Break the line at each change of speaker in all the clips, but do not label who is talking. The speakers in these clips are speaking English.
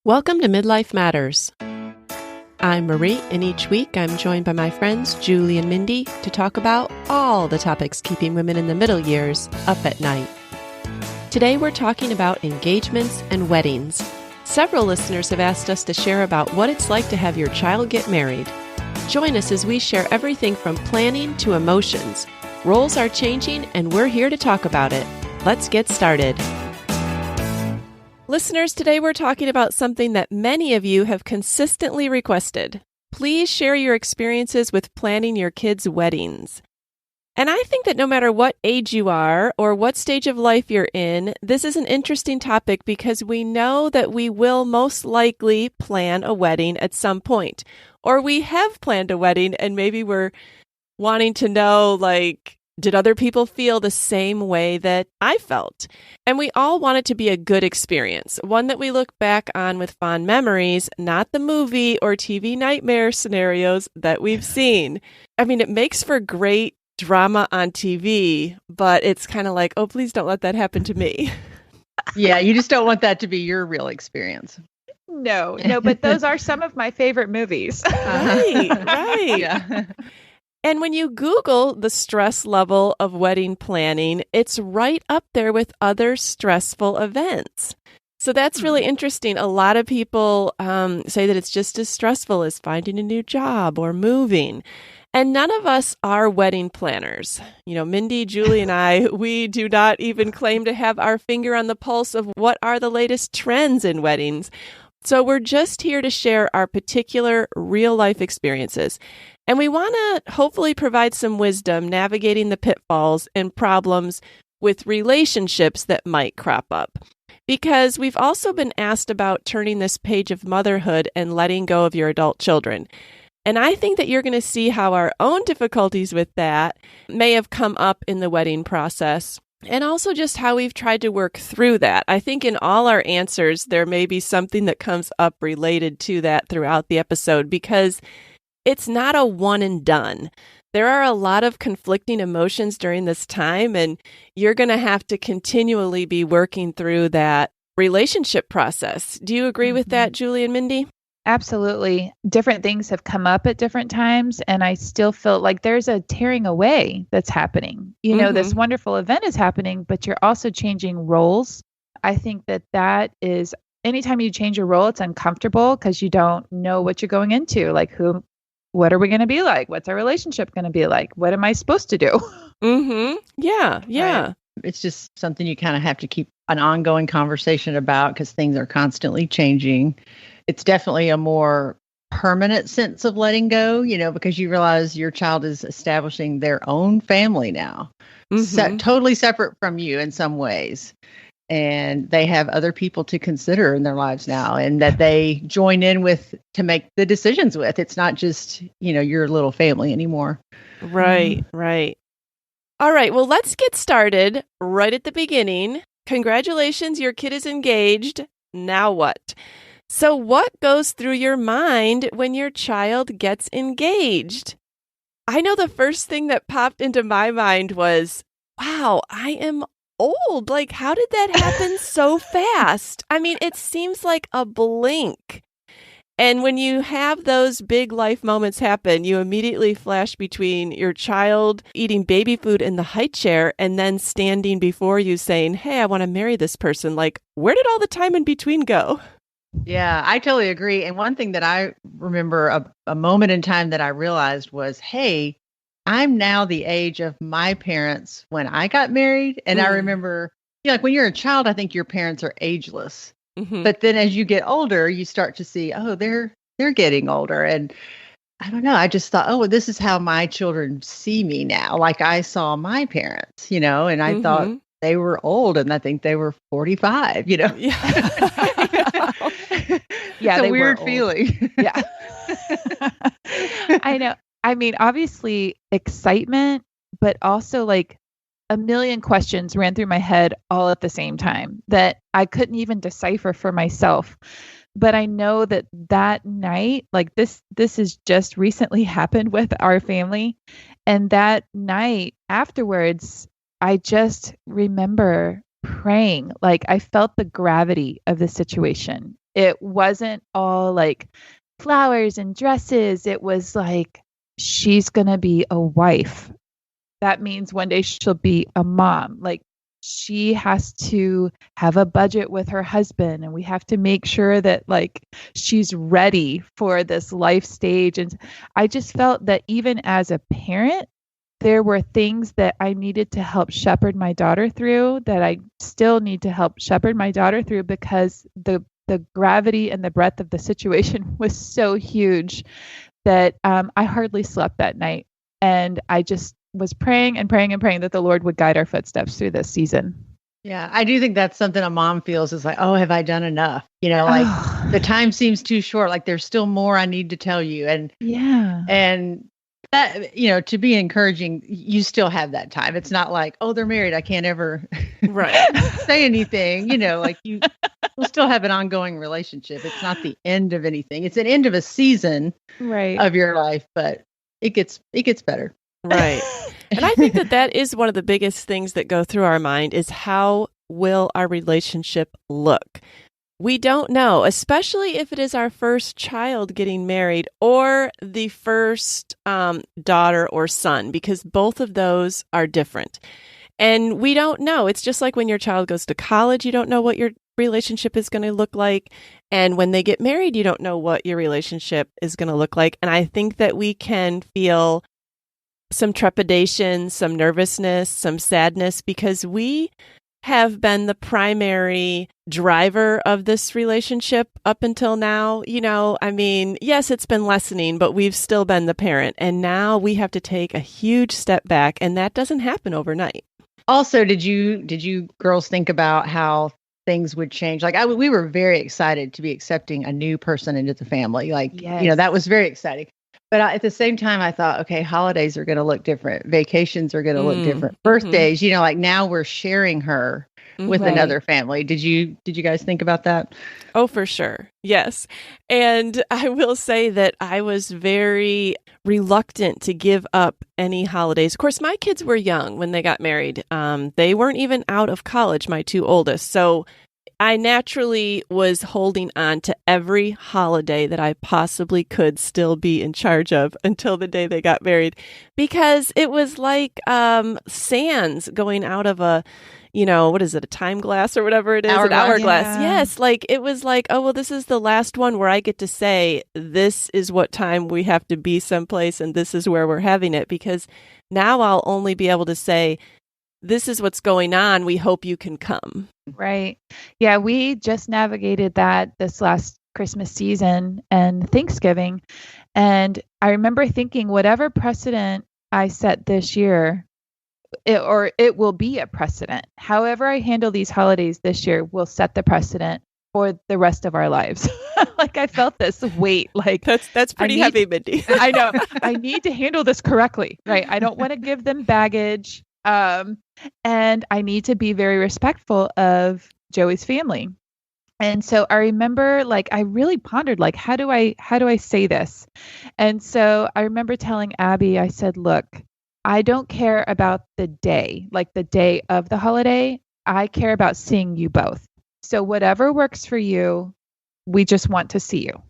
Welcome to Midlife Matters. I'm Marie, and each week I'm joined by my friends Julie and Mindy to talk about all the topics keeping women in the middle years up at night. Today we're talking about engagements and weddings. Several listeners have asked us to share about what it's like to have your child get married. Join us as we share everything from planning to emotions. Roles are changing, and we're here to talk about it. Let's get started. Listeners, today we're talking about something that many of you have consistently requested. Please share your experiences with planning your kids' weddings. And I think that no matter what age you are or what stage of life you're in, this is an interesting topic because we know that we will most likely plan a wedding at some point. Or we have planned a wedding and maybe we're wanting to know, did other people feel the same way that I felt? And we all want it to be a good experience, one that we look back on with fond memories, not the movie or TV nightmare scenarios that we've seen. I mean, it makes for great drama on TV, but it's kind of like, oh, please don't let that happen to me.
Yeah, you just don't want that to be your real experience.
No, but those are some of my favorite movies.
Right.
Yeah.
And when you Google the stress level of wedding planning, it's right up there with other stressful events. So that's really interesting. A lot of people say that it's just as stressful as finding a new job or moving. And none of us are wedding planners. You know, Mindy, Julie, and I, we do not even claim to have our finger on the pulse of what are the latest trends in weddings. So we're just here to share our particular real-life experiences. And we want to hopefully provide some wisdom navigating the pitfalls and problems with relationships that might crop up. Because we've also been asked about turning this page of motherhood and letting go of your adult children. And I think that you're going to see how our own difficulties with that may have come up in the wedding process. And also just how we've tried to work through that. I think in all our answers, there may be something that comes up related to that throughout the episode because it's not a one and done. There are a lot of conflicting emotions during this time, and you're going to have to continually be working through that relationship process. Do you agree with that, Julie and Mindy?
Absolutely. Different things have come up at different times, and I still feel like there's a tearing away that's happening. You know, this wonderful event is happening, but you're also changing roles. I think that is, anytime you change a role, it's uncomfortable because you don't know what you're going into. What are we going to be like? What's our relationship going to be like? What am I supposed to do?
Yeah.
Right. It's just something you kind of have to keep an ongoing conversation about because things are constantly changing. It's definitely a more permanent sense of letting go, because you realize your child is establishing their own family now, totally separate from you in some ways. And they have other people to consider in their lives now and that they join in with to make the decisions with. It's not just, your little family anymore.
Right. All right. Well, let's get started right at the beginning. Congratulations, your kid is engaged. Now what? So what goes through your mind when your child gets engaged? I know the first thing that popped into my mind was, wow, I am old. How did that happen so fast? I mean, it seems like a blink. And when you have those big life moments happen, you immediately flash between your child eating baby food in the high chair and then standing before you saying, hey, I want to marry this person. Where did all the time in between go?
Yeah, I totally agree. And one thing that I remember a moment in time that I realized was, hey, I'm now the age of my parents when I got married. And I remember, when you're a child, I think your parents are ageless. But then as you get older, you start to see, oh, they're getting older. And I don't know, I just thought, oh, well, this is how my children see me now. Like I saw my parents, and I thought they were old and I think they were 45,
Yeah.
It's a weird feeling.
Yeah. I know. I mean, obviously excitement, but also a million questions ran through my head all at the same time that I couldn't even decipher for myself. But I know that night, this has just recently happened with our family. And that night afterwards, I just remember praying. I felt the gravity of the situation. It wasn't all like flowers and dresses. It was like, she's going to be a wife. That means one day she'll be a mom. Like, she has to have a budget with her husband, and we have to make sure that like she's ready for this life stage. And I just felt that even as a parent, there were things that I needed to help shepherd my daughter through, that I still need to help shepherd my daughter through, because the gravity and the breadth of the situation was so huge that I hardly slept that night. And I just was praying and praying and praying that the Lord would guide our footsteps through this season.
Yeah, I do think that's something a mom feels, is like, oh, have I done enough? Like the time seems too short. Like there's still more I need to tell you. And
yeah.
And that, to be encouraging, you still have that time. It's not like, oh, they're married, I can't ever say anything. Like you will still have an ongoing relationship. It's not the end of anything. It's an end of a season of your life, but it gets better.
Right. And I think that is one of the biggest things that go through our mind, is how will our relationship look? We don't know, especially if it is our first child getting married or the first daughter or son, because both of those are different. And we don't know. It's just like when your child goes to college, you don't know what your relationship is going to look like. And when they get married, you don't know what your relationship is going to look like. And I think that we can feel some trepidation, some nervousness, some sadness, because we have been the primary driver of this relationship up until now. Yes, it's been lessening, but we've still been the parent. And now we have to take a huge step back, and that doesn't happen overnight.
Also, did you girls think about how things would change? Like we were very excited to be accepting a new person into the family. Like,
yes.
That was very exciting. But at the same time, I thought, okay, holidays are going to look different. Vacations are going to look different. Birthdays, like now we're sharing her with another family. Did you guys think about that?
Oh, for sure. Yes. And I will say that I was very reluctant to give up any holidays. Of course, my kids were young when they got married. They weren't even out of college, my two oldest. So I naturally was holding on to every holiday that I possibly could still be in charge of until the day they got married, because it was like sands going out of a, what is it, a time glass or whatever it is? An hourglass. Yeah. Yes. Like it was like, oh, well, this is the last one where I get to say, this is what time we have to be someplace and this is where we're having it, because now I'll only be able to say, this is what's going on. We hope you can come.
Right. Yeah, we just navigated that this last Christmas season and Thanksgiving. And I remember thinking, whatever precedent I set this year, it will be a precedent. However I handle these holidays this year will set the precedent for the rest of our lives. Like I felt this weight. Like
that's pretty heavy, Mindy.
I know. I need to handle this correctly. Right. I don't want to give them baggage. And I need to be very respectful of Joey's family. And so I remember, like, I really pondered, like, how do I say this? And so I remember telling Abby, I said, look, I don't care about the day, like the day of the holiday. I care about seeing you both. So whatever works for you, we just want to see you.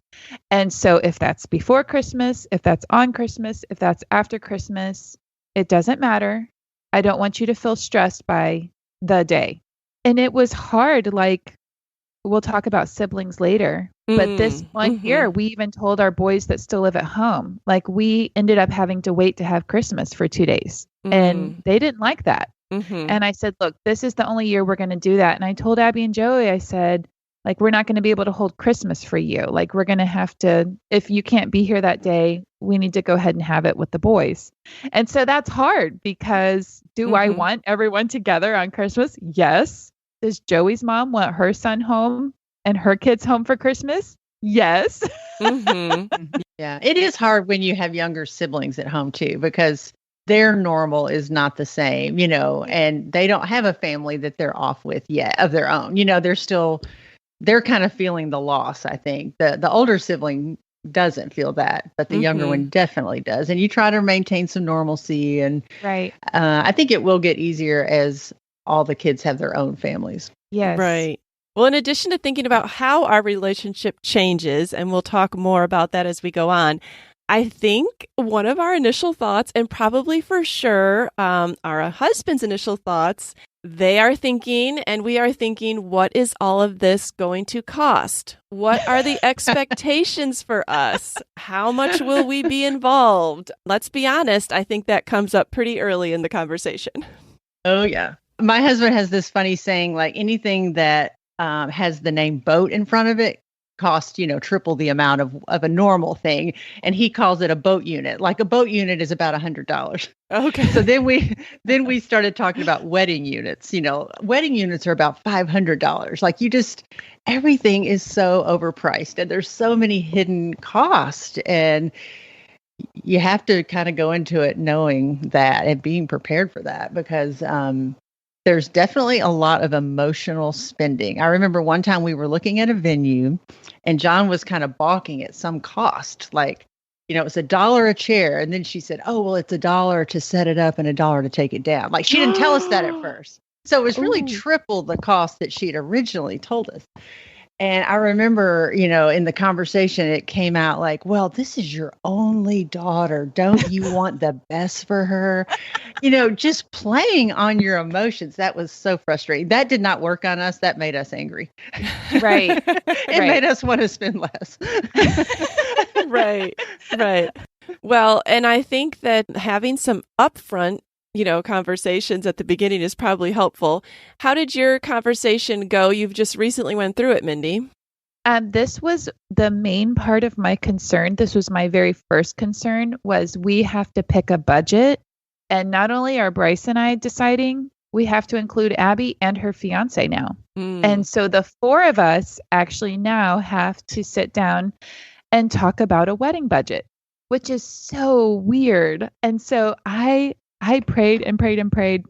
And so if that's before Christmas, if that's on Christmas, if that's after Christmas, it doesn't matter. I don't want you to feel stressed by the day. And it was hard. Like, we'll talk about siblings later. But this one year, we even told our boys that still live at home, like we ended up having to wait to have Christmas for 2 days. And they didn't like that. And I said, look, this is the only year we're going to do that. And I told Abby and Joey, I said, like, we're not going to be able to hold Christmas for you. Like, we're going to have to, if you can't be here that day, we need to go ahead and have it with the boys. And so that's hard, because do I want everyone together on Christmas? Yes. Does Joey's mom want her son home and her kids home for Christmas? Yes.
Yeah. It is hard when you have younger siblings at home too, because their normal is not the same, and they don't have a family that they're off with yet of their own. They're kind of feeling the loss, I think. The older sibling doesn't feel that, but the younger one definitely does. And you try to maintain some normalcy. And
right.
I think it will get easier as all the kids have their own families.
Yes.
Right. Well, in addition to thinking about how our relationship changes, and we'll talk more about that as we go on, I think one of our initial thoughts, and probably for sure our husband's initial thoughts, they are thinking, and we are thinking, what is all of this going to cost? What are the expectations for us? How much will we be involved? Let's be honest, I think that comes up pretty early in the conversation.
Oh, yeah. My husband has this funny saying, like anything that has the name boat in front of it cost, triple the amount of a normal thing. And he calls it a boat unit. Like a boat unit is about $100.
Okay.
So then we started talking about wedding units. Wedding units are about $500. Like everything is so overpriced and there's so many hidden costs. And you have to kind of go into it knowing that and being prepared for that, because there's definitely a lot of emotional spending. I remember one time we were looking at a venue and John was kind of balking at some cost. Like, it was $1 a chair. And then she said, oh, well, it's $1 to set it up and $1 to take it down. Like she didn't tell us that at first. So it was really triple the cost that she'd originally told us. And I remember, in the conversation, it came out like, well, this is your only daughter. Don't you want the best for her? Just playing on your emotions. That was so frustrating. That did not work on us. That made us angry.
Right.
It made us want to spend less.
Right. Well, and I think that having some upfront conversations at the beginning is probably helpful. How did your conversation go? You've just recently went through it, Mindy.
This was the main part of my concern. This was my very first concern, was we have to pick a budget. And not only are Bryce and I deciding, we have to include Abby and her fiance now. And so the four of us actually now have to sit down and talk about a wedding budget, which is so weird. And so I prayed and prayed and prayed.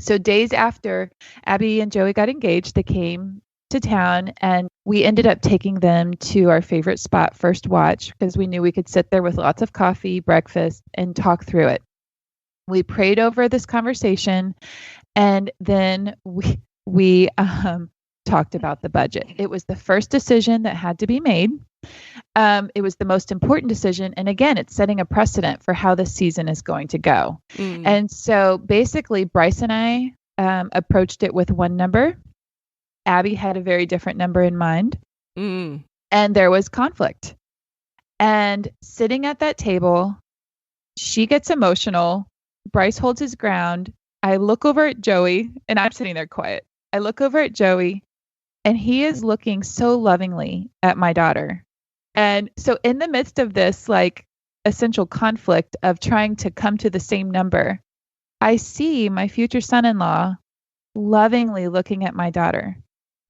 So days after Abby and Joey got engaged, they came to town and we ended up taking them to our favorite spot, First Watch, because we knew we could sit there with lots of coffee, breakfast, and talk through it. We prayed over this conversation and then we talked about the budget. It was the first decision that had to be made. It was the most important decision. And again, it's setting a precedent for how the season is going to go. And so basically, Bryce and I approached it with one number. Abby had a very different number in mind. And there was conflict. And sitting at that table, she gets emotional. Bryce holds his ground. I look over at Joey, and I'm sitting there quiet. I look over at Joey, and he is looking so lovingly at my daughter. And so in the midst of this essential conflict of trying to come to the same number, I see my future son-in-law lovingly looking at my daughter,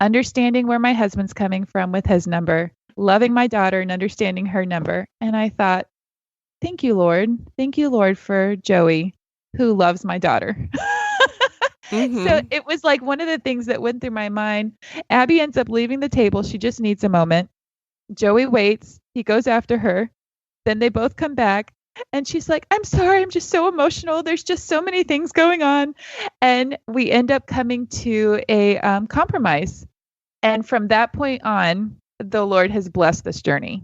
understanding where my husband's coming from with his number, loving my daughter and understanding her number. And I thought, thank you, Lord. Thank you, Lord, for Joey, who loves my daughter. So it was like one of the things that went through my mind. Abby ends up leaving the table. She just needs a moment. Joey waits. He goes after her. Then they both come back. And she's like, I'm sorry. I'm just so emotional. There's just so many things going on. And we end up coming to a compromise. And from that point on, the Lord has blessed this journey.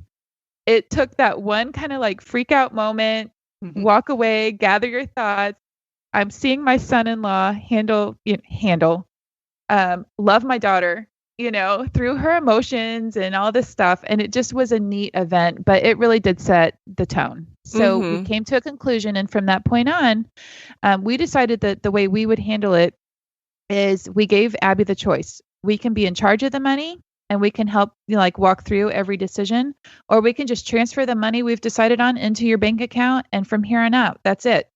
It took that one kind of freak out moment, walk away, gather your thoughts. I'm seeing my son-in-law love my daughter, through her emotions and all this stuff. And it just was a neat event, but it really did set the tone. So we came to a conclusion. And from that point on, we decided that the way we would handle it is we gave Abby the choice. We can be in charge of the money and we can help walk through every decision, or we can just transfer the money we've decided on into your bank account. And from here on out, that's it.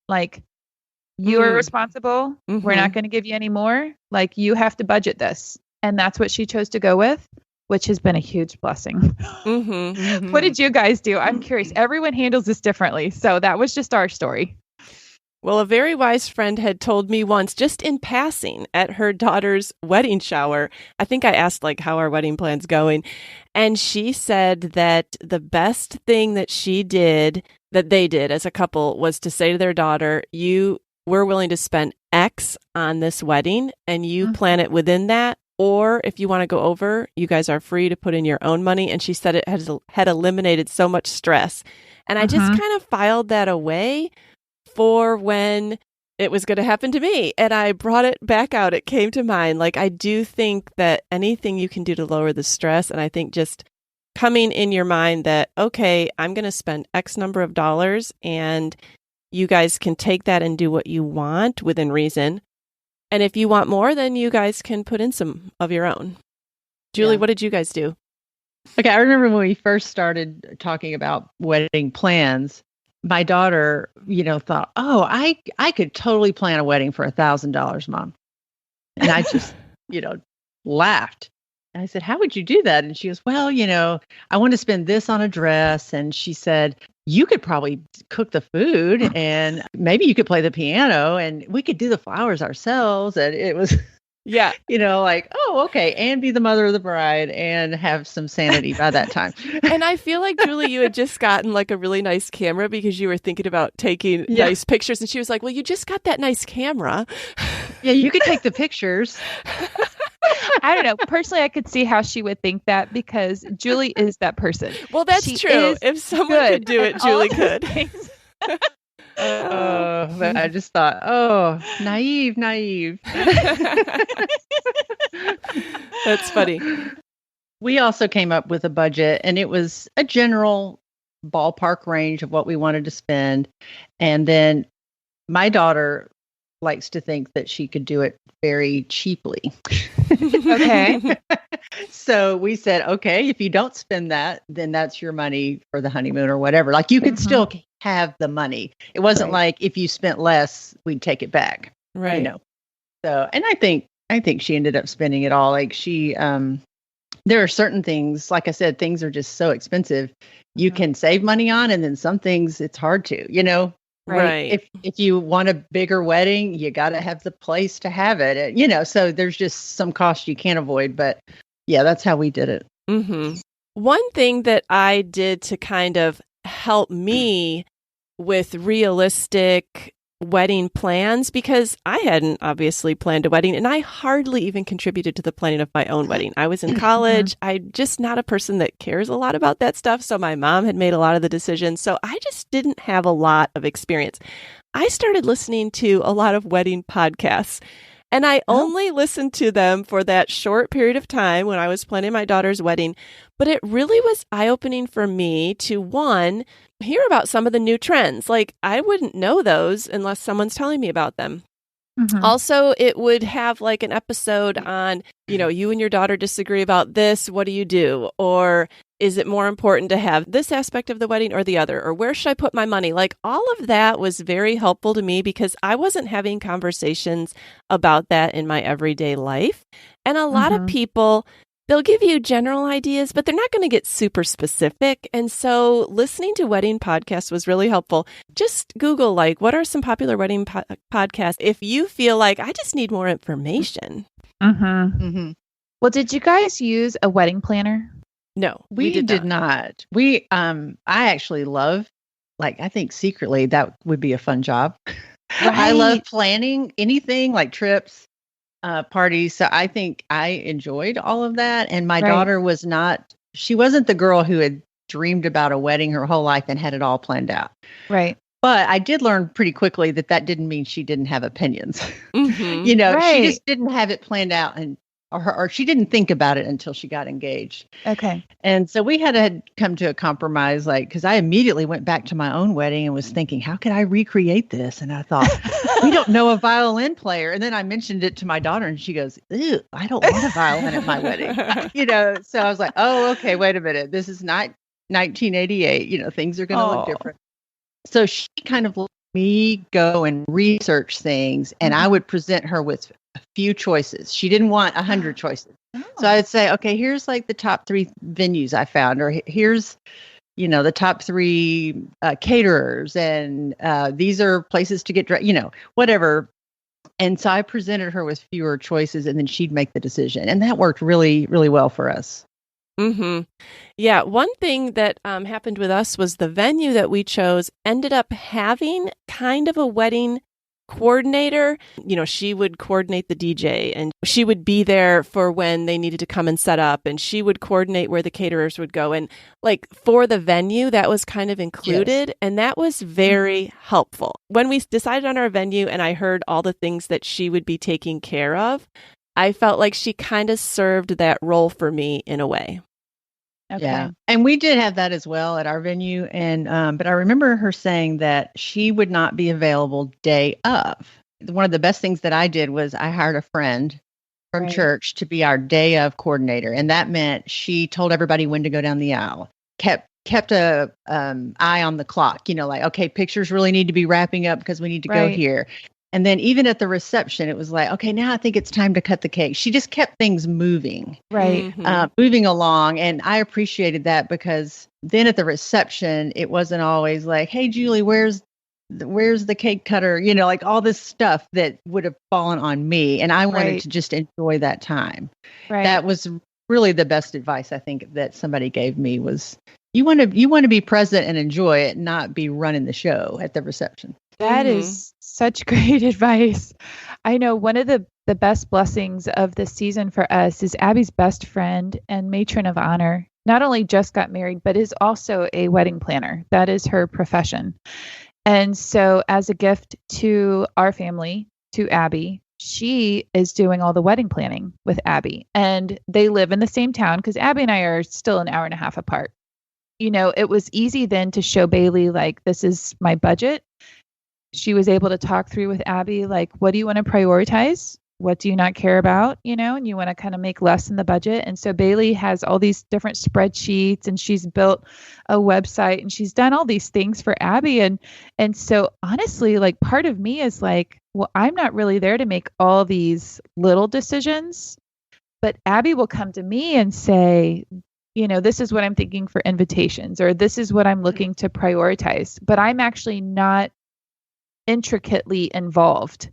You are responsible. We're not going to give you any more. You have to budget this. And that's what she chose to go with, which has been a huge blessing. What did you guys do? I'm curious. Everyone handles this differently. So that was just our story.
Well, a very wise friend had told me once, just in passing at her daughter's wedding shower, I think I asked how our wedding plan's going. And she said that the best thing that they did as a couple was to say to their daughter, we're willing to spend X on this wedding and you plan it within that, or if you want to go over, you guys are free to put in your own money. And she said it had eliminated so much stress. And I just kind of filed that away for when it was going to happen to me. And I brought it back out. It came to mind. Like, I do think that anything you can do to lower the stress. And I think just coming in your mind that, okay, I'm going to spend X number of dollars and you guys can take that and do what you want within reason. And if you want more, then you guys can put in some of your own. Julie, what did you guys do?
Okay, I remember when we first started talking about wedding plans, my daughter, thought, oh, I could totally plan a wedding for $1,000, Mom. And I just, laughed. And I said, how would you do that? And she goes, well, I want to spend this on a dress. And she said, you could probably cook the food and maybe you could play the piano and we could do the flowers ourselves. And it was, like, oh, okay. And be the mother of the bride and have some sanity by that time.
And I feel like, Julie, you had just gotten like a really nice camera because you were thinking about taking nice pictures. And she was like, well, you just got that nice camera.
Yeah, you could take the pictures.
I don't know. Personally, I could see how she would think that because Julie is that person.
Well, that's true. If someone could do it, Julie could.
But I just thought, oh, naive.
That's funny.
We also came up with a budget, and it was a general ballpark range of what we wanted to spend. And then my daughter likes to think that she could do it very cheaply.
Okay.
So we said, okay, if you don't spend that, then that's your money for the honeymoon or whatever. Like you could still have the money. It wasn't like if you spent less, we'd take it back.
Right.
So, and I think she ended up spending it all. Like she, there are certain things, like I said, things are just so expensive. You can save money on, and then some things it's hard to,
Right.
If you want a bigger wedding, you got to have the place to have it. So there's just some cost you can't avoid. But yeah, that's how we did it.
Mm-hmm. One thing that I did to kind of help me with realistic wedding plans, because I hadn't obviously planned a wedding and I hardly even contributed to the planning of my own wedding. I was in college. I'm just not a person that cares a lot about that stuff. So my mom had made a lot of the decisions. So I just didn't have a lot of experience. I started listening to a lot of wedding podcasts. And I only listened to them for that short period of time when I was planning my daughter's wedding. But it really was eye-opening for me to, one, hear about some of the new trends. Like, I wouldn't know those unless someone's telling me about them. Also, it would have like an episode on, you and your daughter disagree about this. What do you do? Or is it more important to have this aspect of the wedding or the other? Or where should I put my money? Like all of that was very helpful to me because I wasn't having conversations about that in my everyday life. And a lot of people, they'll give you general ideas, but they're not going to get super specific. And so listening to wedding podcasts was really helpful. Just Google, what are some popular wedding podcasts? If you feel like I just need more information.
Well, did you guys use a wedding planner?
No,
we did not. We, I actually love, I think secretly that would be a fun job. Right. I love planning anything like trips, parties. So I think I enjoyed all of that. And my daughter she wasn't the girl who had dreamed about a wedding her whole life and had it all planned out.
Right.
But I did learn pretty quickly that didn't mean she didn't have opinions. She just didn't have it planned out or she didn't think about it until she got engaged.
Okay.
And so we had to come to a compromise, because I immediately went back to my own wedding and was thinking, how could I recreate this? And I thought, we don't know a violin player. And then I mentioned it to my daughter and she goes, ew, I don't want a violin at my wedding. So I was like, oh, okay, wait a minute. This is not 1988. Things are going to look different. So she kind of let me go and research things and I would present her with a few choices. She didn't want 100 choices. So I'd say, okay, here's the top 3 venues I found, or here's, the top 3 caterers, and these are places to get dressed, whatever. And so I presented her with fewer choices and then she'd make the decision. And that worked really, really well for us.
Yeah. One thing that happened with us was the venue that we chose ended up having kind of a wedding coordinator. She would coordinate the DJ, and she would be there for when they needed to come and set up, and she would coordinate where the caterers would go. And like for the venue, that was kind of included. Yes. And that was very helpful. When we decided on our venue and I heard all the things that she would be taking care of, I felt like she kind of served that role for me in a way.
Okay. Yeah. And we did have that as well at our venue. And, but I remember her saying that she would not be available day of. One of the best things that I did was I hired a friend from church to be our day of coordinator. And that meant she told everybody when to go down the aisle, kept a eye on the clock, like, okay, pictures really need to be wrapping up because we need to go here. And then even at the reception, it was like, okay, now I think it's time to cut the cake. She just kept things moving, moving along. And I appreciated that because then at the reception, it wasn't always like, hey, Julie, where's the cake cutter? Like all this stuff that would have fallen on me. And I wanted to just enjoy that time. Right. That was really the best advice I think that somebody gave me was you want to be present and enjoy it, not be running the show at the reception.
That is such great advice. I know one of the best blessings of this season for us is Abby's best friend and matron of honor not only just got married, but is also a wedding planner. That is her profession. And so as a gift to our family, to Abby, she is doing all the wedding planning with Abby. And they live in the same town because Abby and I are still an hour and a half apart. It was easy then to show Bailey, like, this is my budget. She was able to talk through with Abby, like, what do you want to prioritize? What do you not care about? And you want to kind of make less in the budget. And so Bailey has all these different spreadsheets and she's built a website and she's done all these things for Abby. And so honestly, like part of me is like, well, I'm not really there to make all these little decisions, but Abby will come to me and say, this is what I'm thinking for invitations, or this is what I'm looking to prioritize, but I'm actually not intricately involved.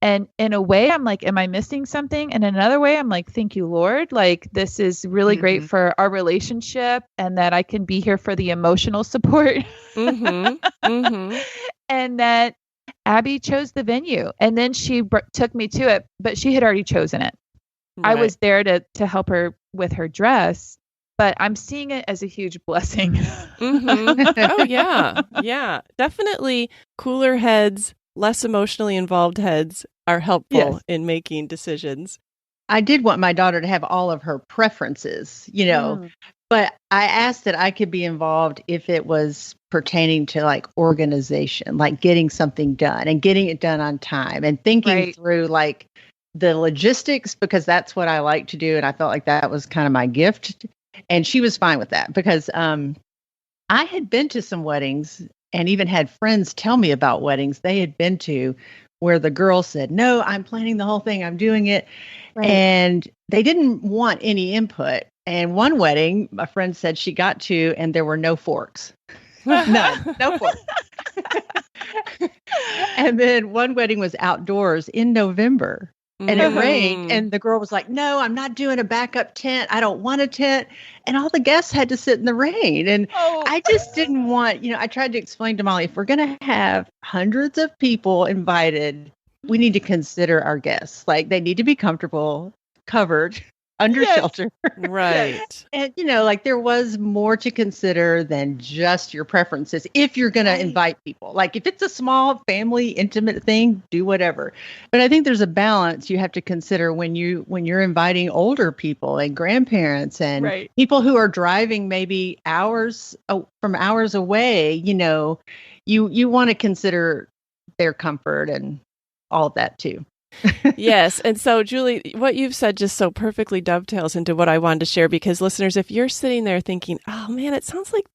And in a way, I'm like, am I missing something? And in another way, I'm like, thank you, Lord. Like, this is really great for our relationship and that I can be here for the emotional support. And that Abby chose the venue and then she took me to it, but she had already chosen it. I was there to help her with her dress, but I'm seeing it as a huge blessing.
Oh, yeah. Yeah, definitely cooler heads, less emotionally involved heads are helpful in making decisions.
I did want my daughter to have all of her preferences, but I asked that I could be involved if it was pertaining to like organization, like getting something done and getting it done on time and thinking through like the logistics, because that's what I like to do. And I felt like that was kind of my gift. And she was fine with that because I had been to some weddings and even had friends tell me about weddings they had been to where the girl said, no, I'm planning the whole thing. I'm doing it. And they didn't want any input. And one wedding, my friend said she got to, and there were no forks. None, no forks. And then one wedding was outdoors in November. And it rained, and the girl was like, no, I'm not doing a backup tent. I don't want a tent. And all the guests had to sit in the rain. And I just didn't want, I tried to explain to Molly, if we're going to have hundreds of people invited, we need to consider our guests. Like, they need to be comfortable, covered, under shelter.
Right.
And, like there was more to consider than just your preferences if you're going to invite people. Like if it's a small family, intimate thing, do whatever. But I think there's a balance you have to consider when you're inviting older people and grandparents and people who are driving maybe hours away, you want to consider their comfort and all of that too.
Yes. And so, Julie, what you've said just so perfectly dovetails into what I wanted to share, because listeners, if you're sitting there thinking, oh man, it sounds like,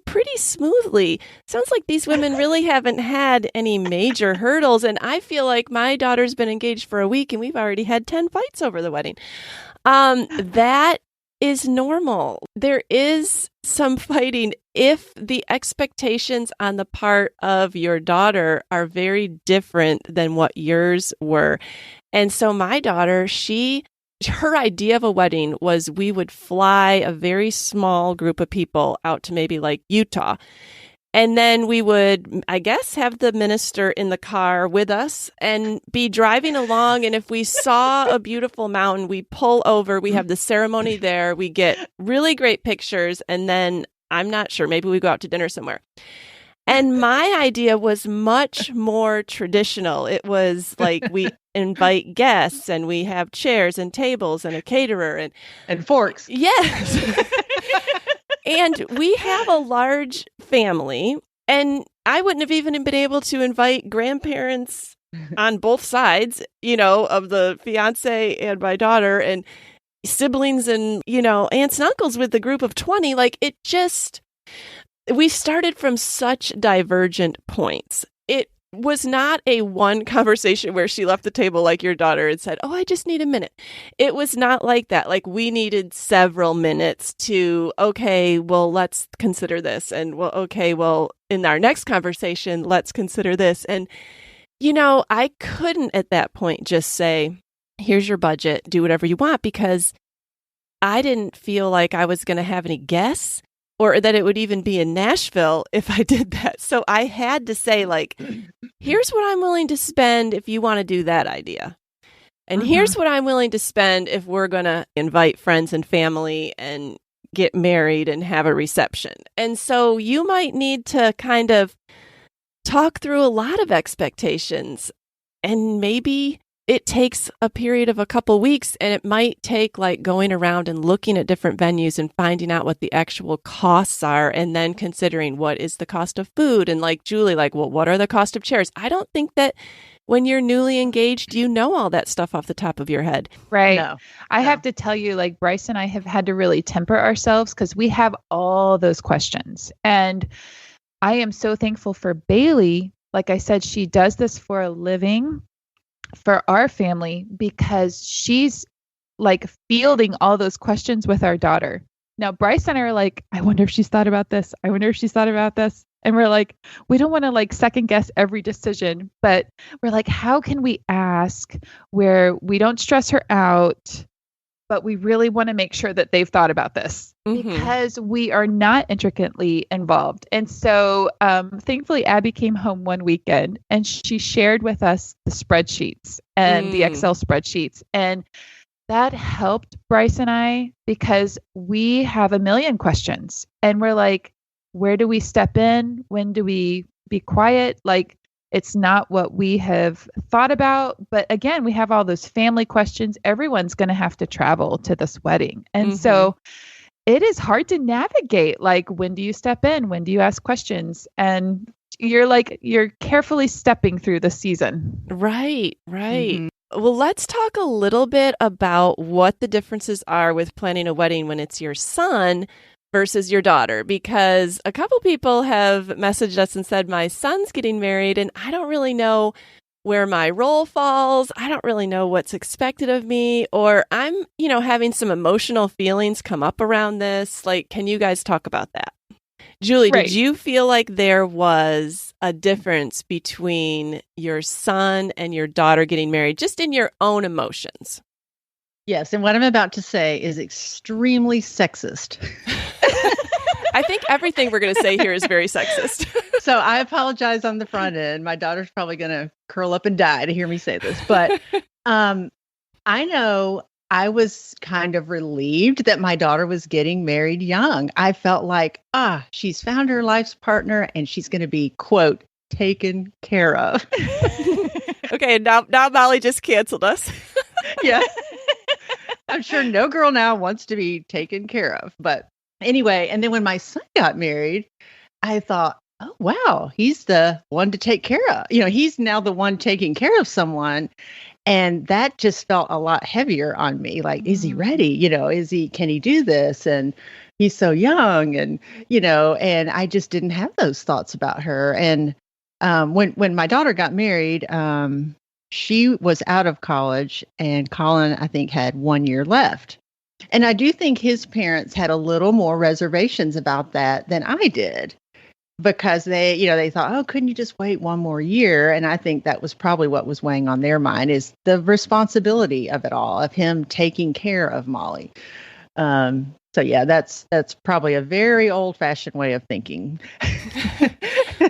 pretty smoothly. Sounds like these women really haven't had any major hurdles. And I feel like my daughter's been engaged for a week and we've already had 10 fights over the wedding. That is normal. There is some fighting if the expectations on the part of your daughter are very different than what yours were. And so my daughter, her idea of a wedding was we would fly a very small group of people out to maybe like Utah. And then we would, I guess, have the minister in the car with us and be driving along. And if we saw a beautiful mountain, we pull over. We have the ceremony there. We get really great pictures. And then I'm not sure, maybe we go out to dinner somewhere. And my idea was much more traditional. It was like we invite guests and we have chairs and tables and a caterer
and forks.
Yes. And we have a large family, and I wouldn't have even been able to invite grandparents on both sides, of the fiance and my daughter, and siblings and, aunts and uncles with the group of 20. Like, we started from such divergent points. It was not a one conversation where she left the table like your daughter and said, "Oh, I just need a minute." It was not like that. Like, we needed several minutes to, okay, well, let's consider this. And in our next conversation, let's consider this. And, I couldn't at that point just say, "Here's your budget, do whatever you want," because I didn't feel like I was going to have any guests, or that it would even be in Nashville if I did that. So I had to say, like, here's what I'm willing to spend if you want to do that idea. And here's what I'm willing to spend if we're going to invite friends and family and get married and have a reception. And so you might need to kind of talk through a lot of expectations. And maybe it takes a period of a couple weeks, and it might take like going around and looking at different venues and finding out what the actual costs are, and then considering what is the cost of food. And like Julie, like, well, what are the cost of chairs? I don't think that when you're newly engaged, you know all that stuff off the top of your head.
Right. No. I have to tell you, like, Bryce and I have had to really temper ourselves because we have all those questions. And I am so thankful for Bailey. Like I said, she does this for a living for our family because she's like fielding all those questions with our daughter. Now, Bryce and I are like, I wonder if she's thought about this. I wonder if she's thought about this. And we're like, we don't want to like second guess every decision, but we're like, how can we ask where we don't stress her out, but we really want to make sure that they've thought about this because we are not intricately involved. And so thankfully, Abby came home one weekend and she shared with us the spreadsheets and the Excel spreadsheets. And that helped Bryce and I because we have a million questions and we're like, where do we step in? When do we be quiet? Like, it's not what we have thought about. But again, we have all those family questions. Everyone's going to have to travel to this wedding. And so it is hard to navigate. Like, when do you step in? When do you ask questions? And you're carefully stepping through the season.
Right. Well, let's talk a little bit about what the differences are with planning a wedding when it's your son versus your daughter, because a couple people have messaged us and said, my son's getting married and I don't really know where my role falls. I don't really know what's expected of me, or I'm, having some emotional feelings come up around this. Like, can you guys talk about that? Julie, right. Did you feel like there was a difference between your son and your daughter getting married, just in your own emotions?
Yes. And what I'm about to say is extremely sexist.
I think everything we're going to say here is very sexist.
So I apologize on the front end. My daughter's probably going to curl up and die to hear me say this. But I know I was kind of relieved that my daughter was getting married young. I felt like, she's found her life's partner and she's going to be, quote, taken care of.
Okay. Now Molly just canceled us.
Yeah. I'm sure no girl now wants to be taken care of. But anyway, and then when my son got married, I thought, oh, wow, he's the one to take care of. He's now the one taking care of someone. And that just felt a lot heavier on me. Like, is he ready? Can he do this? And he's so young and I just didn't have those thoughts about her. And when my daughter got married, she was out of college and Colin, I think, had 1 year left. And I do think his parents had a little more reservations about that than I did because they thought, oh, couldn't you just wait 1 more year? And I think that was probably what was weighing on their mind is the responsibility of it all, of him taking care of Molly. So yeah, that's probably a very old-fashioned way of thinking.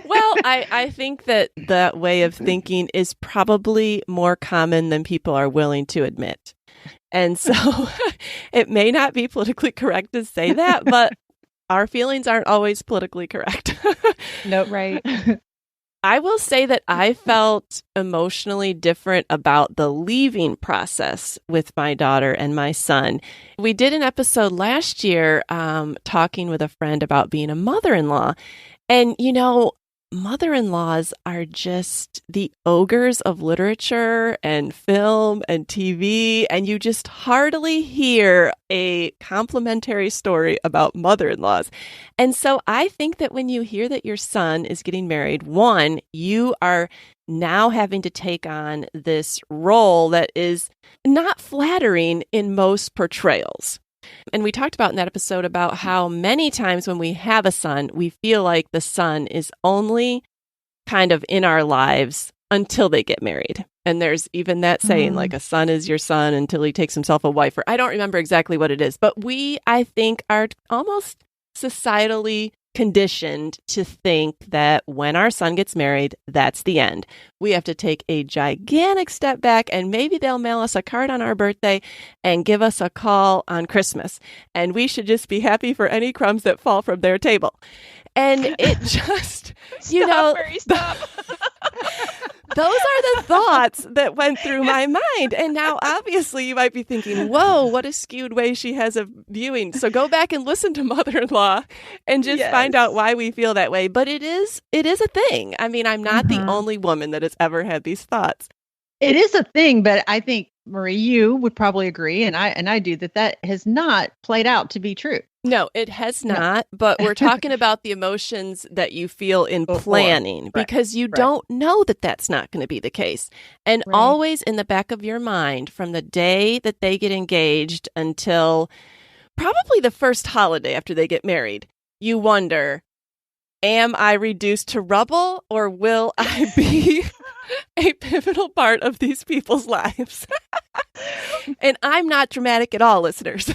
Well, I think that way of thinking is probably more common than people are willing to admit. And so it may not be politically correct to say that, but our feelings aren't always politically correct.
Nope.
Right.
I will say that I felt emotionally different about the leaving process with my daughter and my son. We did an episode last year talking with a friend about being a mother-in-law. And, mother-in-laws are just the ogres of literature and film and TV, and you just hardly hear a complimentary story about mother-in-laws. And so I think that when you hear that your son is getting married, one, you are now having to take on this role that is not flattering in most portrayals. And we talked about in that episode about how many times when we have a son, we feel like the son is only kind of in our lives until they get married. And there's even that saying, like, a son is your son until he takes himself a wife. Or I don't remember exactly what it is. But we, I think, are almost societally conditioned to think that when our son gets married, that's the end. We have to take a gigantic step back, and maybe they'll mail us a card on our birthday and give us a call on Christmas. And we should just be happy for any crumbs that fall from their table. And it just,
Mary, stop.
Those are the thoughts that went through my mind. And now, obviously, you might be thinking, whoa, what a skewed way she has of viewing. So go back and listen to Mother-in-Law and just find out why we feel that way. But it is a thing. I mean, I'm not the only woman that has ever had these thoughts.
It is a thing, but I think, Marie, you would probably agree, and I do, that has not played out to be true.
No, it has not. But we're talking about the emotions that you feel in planning, because you don't know that that's not going to be the case. And always in the back of your mind, from the day that they get engaged until probably the first holiday after they get married, you wonder, am I reduced to rubble, or will I be a pivotal part of these people's lives? And I'm not dramatic at all, listeners.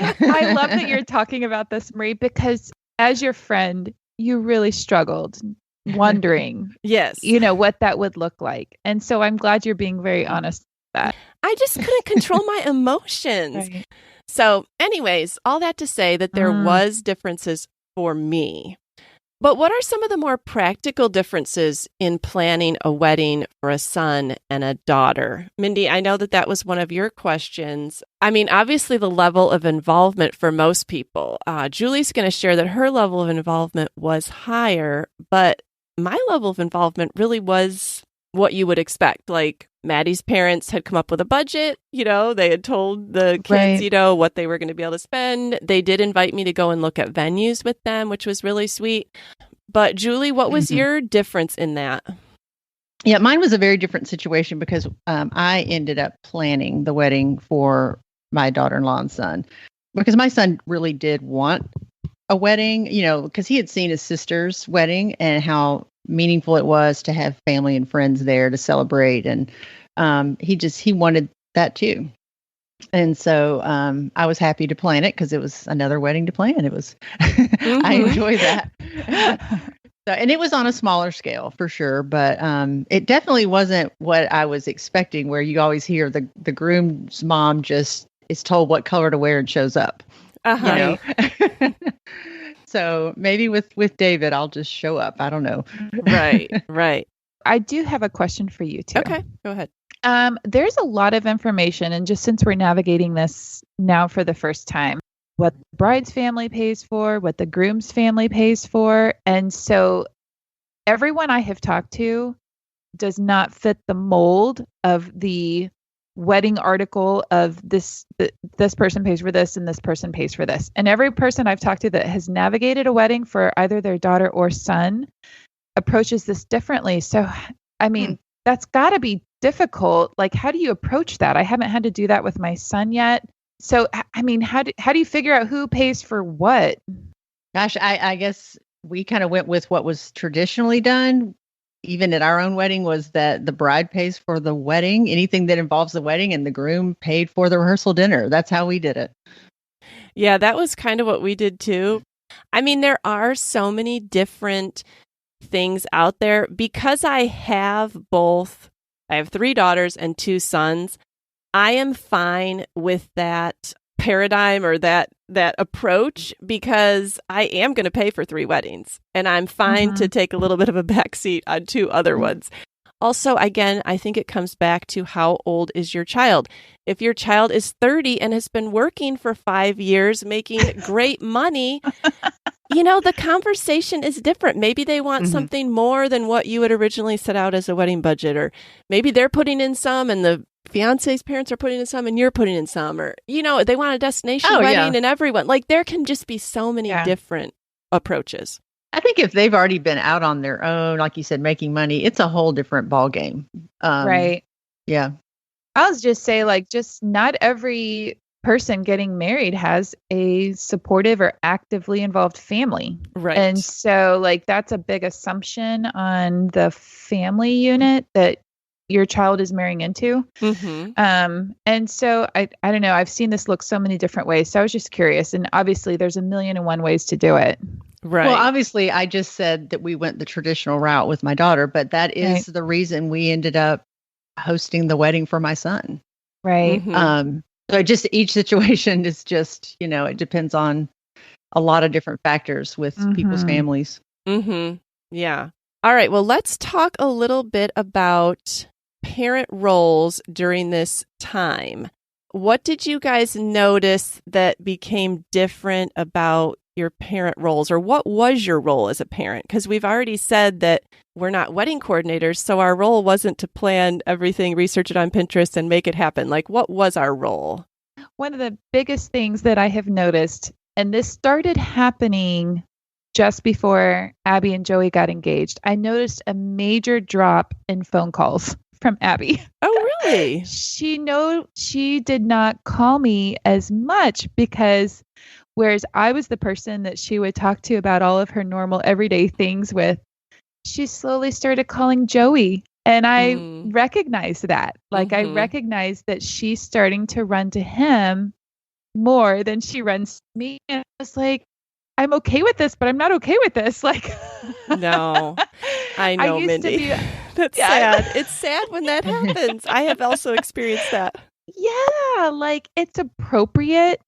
I love that you're talking about this, Marie, because as your friend, you really struggled wondering, what that would look like. And so I'm glad you're being very honest with that.
I just couldn't control my emotions. Right. So anyways, all that to say that there was differences for me. But what are some of the more practical differences in planning a wedding for a son and a daughter? Mindy, I know that was one of your questions. I mean, obviously the level of involvement for most people. Julie's going to share that her level of involvement was higher, but my level of involvement really was what you would expect. Like, Maddie's parents had come up with a budget, they had told the kids, what they were going to be able to spend. They did invite me to go and look at venues with them, which was really sweet. But Julie, what was your difference in that?
Yeah, mine was a very different situation because I ended up planning the wedding for my daughter-in-law and son, because my son really did want a wedding, because he had seen his sister's wedding and how meaningful it was to have family and friends there to celebrate. And he wanted that too. And so I was happy to plan it because it was another wedding to plan. It was, I enjoy that. So, and it was on a smaller scale for sure, but it definitely wasn't what I was expecting, where you always hear the groom's mom just is told what color to wear and shows up. So maybe with David, I'll just show up. I don't know.
Right.
I do have a question for you too.
Okay, go ahead.
There's a lot of information, and just since we're navigating this now for the first time, what the bride's family pays for, what the groom's family pays for. And so everyone I have talked to does not fit the mold of the wedding article of this person pays for this and this person pays for this. And every person I've talked to that has navigated a wedding for either their daughter or son approaches this differently. So, I mean, that's got to be difficult. Like, how do you approach that? I haven't had to do that with my son yet. So, I mean, how do you figure out who pays for what?
Gosh, I guess we kind of went with what was traditionally done, even at our own wedding, was that the bride pays for the wedding, anything that involves the wedding, and the groom paid for the rehearsal dinner. That's how we did it.
Yeah, that was kind of what we did too. I mean, there are so many different things out there because I have 3 daughters and 2 sons. I am fine with that paradigm or that approach because I am going to pay for 3 weddings and I'm fine to take a little bit of a backseat on 2 other ones. Also, again, I think it comes back to how old is your child. If your child is 30 and has been working for 5 years, making great money, the conversation is different. Maybe they want something more than what you had originally set out as a wedding budget, or maybe they're putting in some and the fiance's parents are putting in some and you're putting in some, or, they want a destination wedding and everyone. Like, there can just be so many different approaches.
I think if they've already been out on their own, like you said, making money, it's a whole different ballgame.
Right.
Yeah.
I'll just say, just not every person getting married has a supportive or actively involved family.
Right.
And so, that's a big assumption on the family unit that your child is marrying into. And so I don't know. I've seen this look so many different ways. So I was just curious. And obviously there's 1,000,001 ways to do it.
Right.
Well, obviously I just said that we went the traditional route with my daughter, but that is the reason we ended up hosting the wedding for my son.
Right.
So just each situation is just, it depends on a lot of different factors with people's families.
Yeah. All right. Well, let's talk a little bit about parent roles during this time. What did you guys notice that became different about your parent roles, or what was your role as a parent? Because we've already said that we're not wedding coordinators, so our role wasn't to plan everything, research it on Pinterest, and make it happen. Like, what was our role?
One of the biggest things that I have noticed, and this started happening just before Abby and Joey got engaged, I noticed a major drop in phone calls from Abby.
Oh, really?
She did not call me as much because whereas I was the person that she would talk to about all of her normal everyday things with, she slowly started calling Joey. And I recognized that. I recognized that she's starting to run to him more than she runs to me. And I was like, I'm okay with this, but I'm not okay with this.
No, I know, Mindy. That's sad. It's sad when that happens. I have also experienced that.
Yeah, it's appropriate,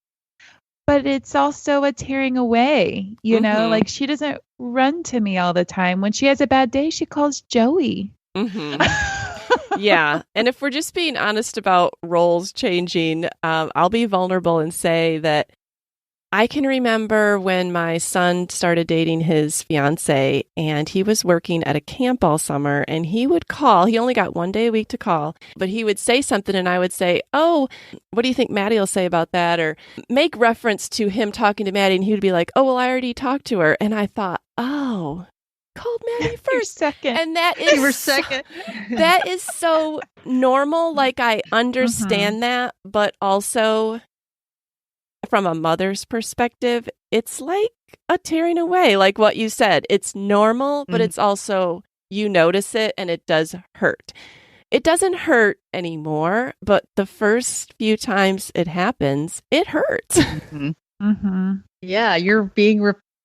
but it's also a tearing away, she doesn't run to me all the time. When she has a bad day, she calls Joey.
Yeah. And if we're just being honest about roles changing, I'll be vulnerable and say that I can remember when my son started dating his fiance and he was working at a camp all summer and he would call. He only got 1 day a week to call, but he would say something and I would say, "Oh, what do you think Maddie will say about that?" Or make reference to him talking to Maddie and he would be like, "Oh, well, I already talked to her." And I thought, oh, called Maddie first.
Second.
And that is
You were second.
That is so normal. I understand that, but also from a mother's perspective, it's like a tearing away, like what you said. It's normal, but it's also, you notice it and it does hurt. It doesn't hurt anymore, but the first few times it happens, it hurts.
Yeah, you're being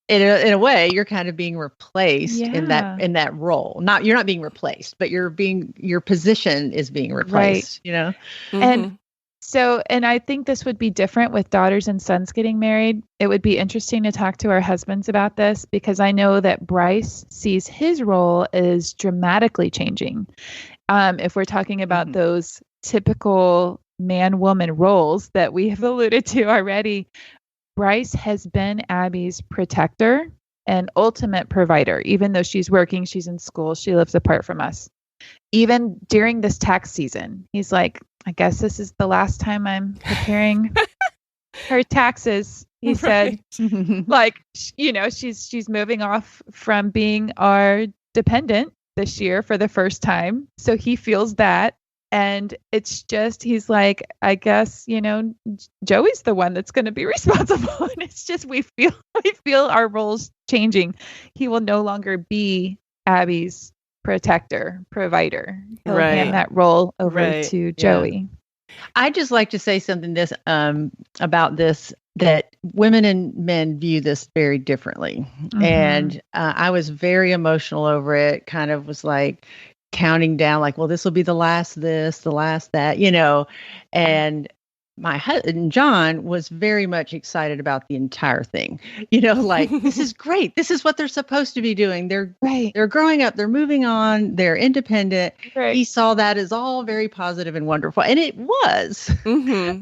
in a way, you're kind of being replaced in that role. You're not being replaced, but your position is being replaced.
And so, and I think this would be different with daughters and sons getting married. It would be interesting to talk to our husbands about this because I know that Bryce sees his role as dramatically changing. If we're talking about those typical man-woman roles that we have alluded to already, Bryce has been Abby's protector and ultimate provider. Even though she's working, she's in school, she lives apart from us. Even during this tax season, he's like, I guess this is the last time I'm preparing her taxes. He said, she's moving off from being our dependent this year for the first time. So he feels that. And it's just, he's like, I guess, Joey's the one that's going to be responsible. And it's just, we feel our roles changing. He will no longer be Abby's protector, provider. He'll hand that role over to Joey.
I'd just like to say something about this. that women and men view this very differently. And I was very emotional over it, kind of was like counting down, like, well, this will be the last this, the last that, and my husband, John, was very much excited about the entire thing, like, this is great. This is what they're supposed to be doing. They're growing up, they're moving on, they're independent. Right. He saw that as all very positive and wonderful. And it was,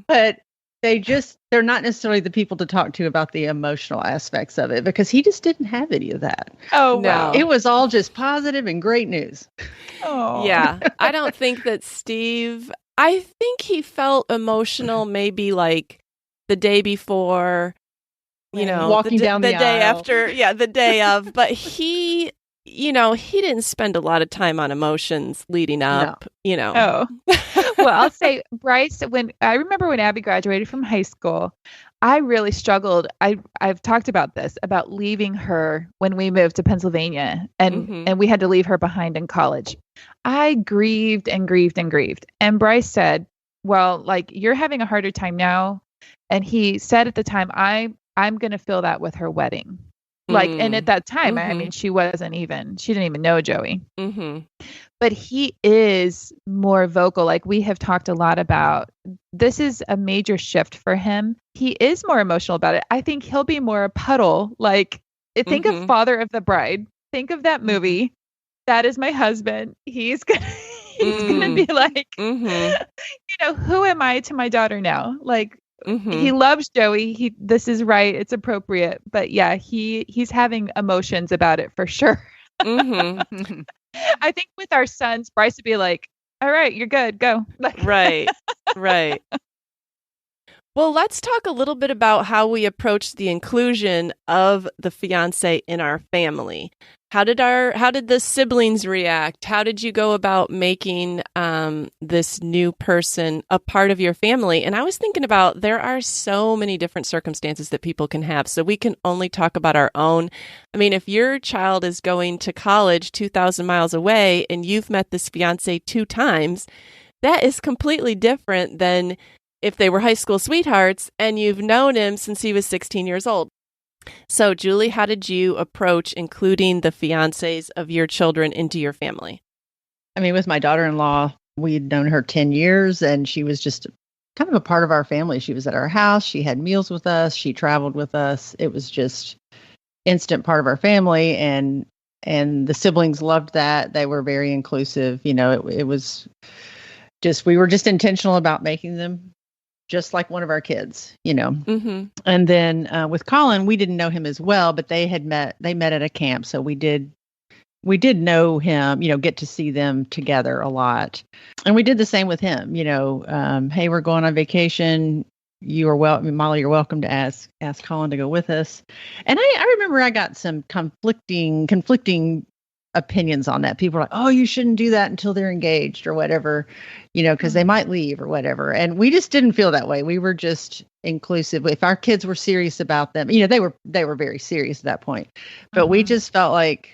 but they're not necessarily the people to talk to about the emotional aspects of it, because he just didn't have any of that.
Oh, no.
It was all just positive and great news.
Oh, yeah. I don't think that Steve, I think he felt emotional maybe like the day before,
walking down the
day
aisle.
After, the day of, but he didn't spend a lot of time on emotions leading up,
Oh, well, I'll say, Bryce, I remember when Abby graduated from high school, I really struggled. I've talked about this, about leaving her when we moved to Pennsylvania and we had to leave her behind in college. I grieved and grieved and grieved. And Bryce said, well, like, you're having a harder time now. And he said at the time, I'm going to fill that with her wedding. Like, and at that time, I mean, she didn't even know Joey. But he is more vocal. Like, we have talked a lot about, this is a major shift for him. He is more emotional about it. I think he'll be more a puddle. Like, think of Father of the Bride. Think of that movie. That is my husband. He's gonna be like, who am I to my daughter now? Like, he loves Joey. This is right. It's appropriate. But yeah, he's having emotions about it for sure. I think with our sons, Bryce would be like, all right, you're good. Go.
Right. Well, let's talk a little bit about how we approach the inclusion of the fiance in our family. How did the siblings react? How did you go about making this new person a part of your family? And I was thinking about, there are so many different circumstances that people can have, so we can only talk about our own. I mean, if your child is going to college 2,000 miles away and you've met this fiance 2 times, that is completely different than if they were high school sweethearts and you've known him since he was 16 years old. So, Julie, how did you approach including the fiancés of your children into your family?
I mean, with my daughter-in-law, we had known her 10 years, and she was just kind of a part of our family. She was at our house. She had meals with us. She traveled with us. It was just instant part of our family, and the siblings loved that. They were very inclusive. It was just, we were just intentional about making them just like one of our kids, And then with Colin, we didn't know him as well, but they met at a camp. So we did know him, get to see them together a lot. And we did the same with him, hey, we're going on vacation. You are Molly, you're welcome to ask Colin to go with us. And I remember I got some conflicting opinions on that. People are like, oh, you shouldn't do that until they're engaged or whatever, because they might leave or whatever. And we just didn't feel that way. We were just inclusive. If our kids were serious about them, they were very serious at that point. But we just felt like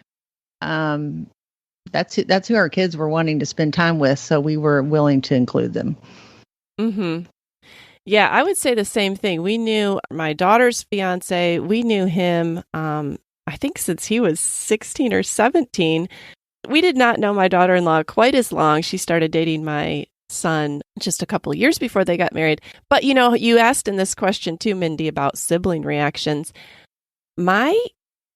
that's who our kids were wanting to spend time with. So we were willing to include them.
Yeah, I would say the same thing. We knew my daughter's fiance. We knew him, I think since he was 16 or 17. We did not know my daughter-in-law quite as long. She started dating my son just a couple of years before they got married. But, you asked in this question too, Mindy, about sibling reactions. My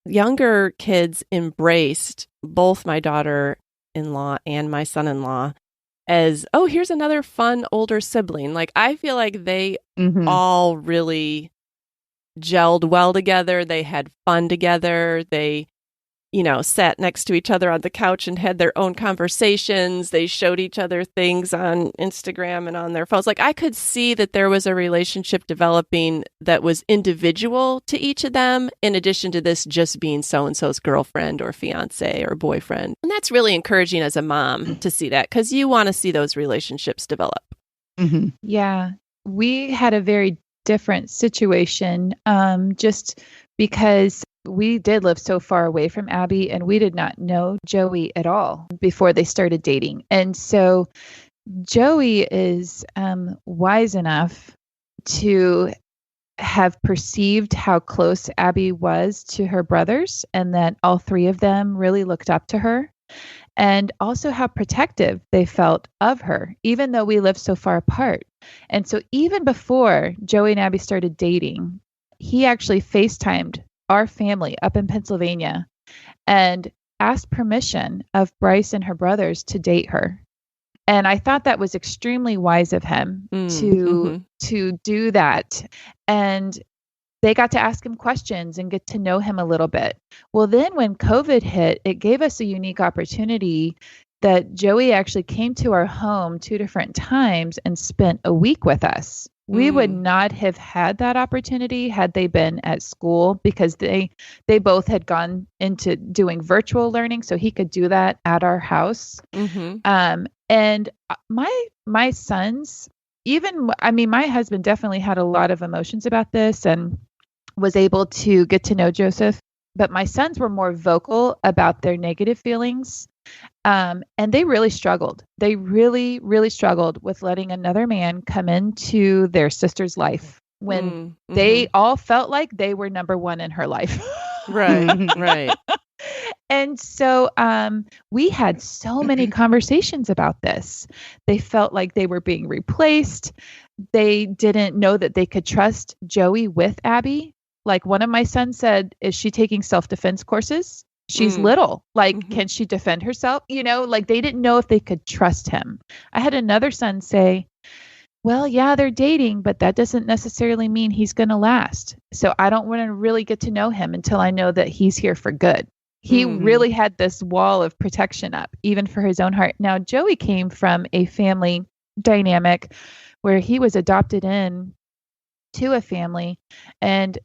younger kids embraced both my daughter-in-law and my son-in-law as, oh, here's another fun older sibling. Like, I feel like they all really gelled well together. They had fun together. They, sat next to each other on the couch and had their own conversations. They showed each other things on Instagram and on their phones. Like, I could see that there was a relationship developing that was individual to each of them, in addition to this just being so-and-so's girlfriend or fiance or boyfriend. And that's really encouraging as a mom to see that, because you want to see those relationships develop.
Yeah. We had a very different situation, just because we did live so far away from Abby, and we did not know Joey at all before they started dating. And so Joey is wise enough to have perceived how close Abby was to her brothers and that all three of them really looked up to her, and also how protective they felt of her, even though we lived so far apart. And so even before Joey and Abby started dating, he actually FaceTimed our family up in Pennsylvania and asked permission of Bryce and her brothers to date her. And I thought that was extremely wise of him to do that. And they got to ask him questions and get to know him a little bit. Well, then when COVID hit, it gave us a unique opportunity that Joey actually came to our home 2 different times and spent a week with us. We would not have had that opportunity had they been at school, because they both had gone into doing virtual learning, so he could do that at our house. And my sons, my husband definitely had a lot of emotions about this and was able to get to know Joseph, but my sons were more vocal about their negative feelings. And they really struggled. They really, really struggled with letting another man come into their sister's life when they all felt like they were number one in her life.
Right.
And so we had so many conversations about this. They felt like they were being replaced. They didn't know that they could trust Joey with Abby. Like one of my sons said, is she taking self-defense courses? She's little. Like, can she defend herself? Like they didn't know if they could trust him. I had another son say, well, yeah, they're dating, but that doesn't necessarily mean he's going to last. So I don't want to really get to know him until I know that he's here for good. He really had this wall of protection up, even for his own heart. Now, Joey came from a family dynamic where he was adopted in to a family, and